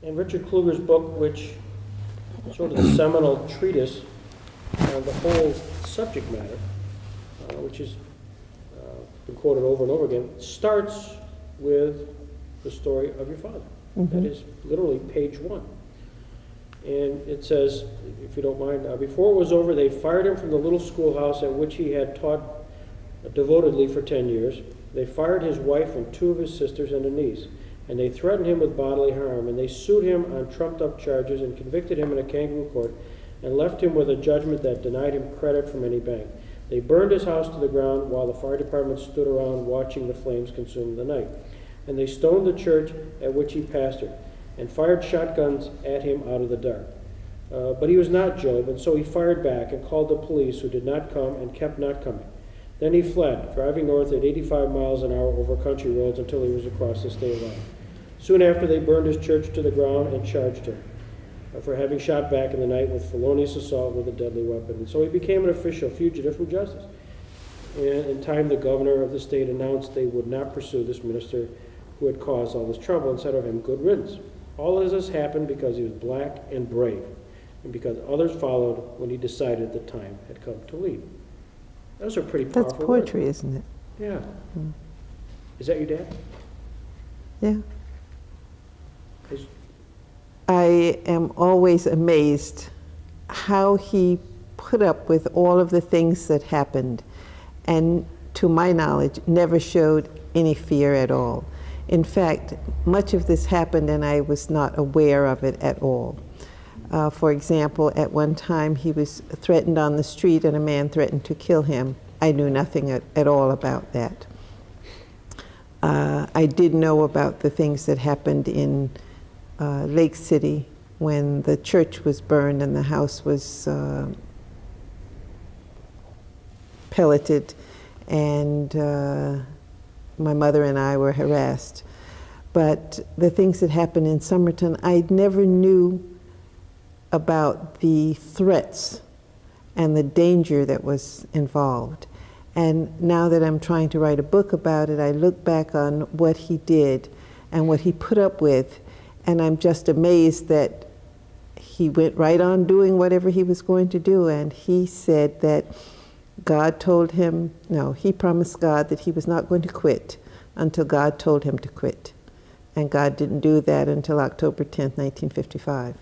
And Richard Kluger's book, which sort of the seminal treatise on the whole subject matter, which has been quoted over and over again, starts with the story of your father. That is literally page 1. And it says, if you don't mind, before it was over, they fired him from the little schoolhouse at which he had taught devotedly for 10 years. They fired his wife and 2 of his sisters and a niece, and they threatened him with bodily harm, and they sued him on trumped-up charges and convicted him in a kangaroo court and left him with a judgment that denied him credit from any bank. They burned his house to the ground while the fire department stood around watching the flames consume the night. And they stoned the church at which he pastored and fired shotguns at him out of the dark. But he was not Job, and so he fired back and called the police, who did not come and kept not coming. Then he fled, driving north at 85 miles an hour over country roads until he was across the state line. Soon after, they burned his church to the ground and charged him for having shot back in the night with felonious assault with a deadly weapon. And so he became an official fugitive from justice. And in time, the governor of the state announced they would not pursue this minister who had caused all this trouble and said of him, "Good riddance." All of this happened because he was black and brave, and because others followed when he decided the time had come to leave. Those are pretty powerful That's poetry, words. isn't it? Yeah. Is that your dad? Yeah. Is- I am always amazed how he put up with all of the things that happened, and to my knowledge, never showed any fear at all. In fact, much of this happened and I was not aware of it at all. For example, at one time he was threatened on the street and a man threatened to kill him. I knew nothing at all about that. I did know about the things that happened in Lake City when the church was burned and the house was pelleted, and my mother and I were harassed. But the things that happened in Somerton, I never knew about the threats and the danger that was involved. And now that I'm trying to write a book about it, I look back on what he did and what he put up with, and I'm just amazed that he went right on doing whatever he was going to do. And he said that God told him, no, he promised God that he was not going to quit until God told him to quit. And God didn't do that until October 10th, 1955.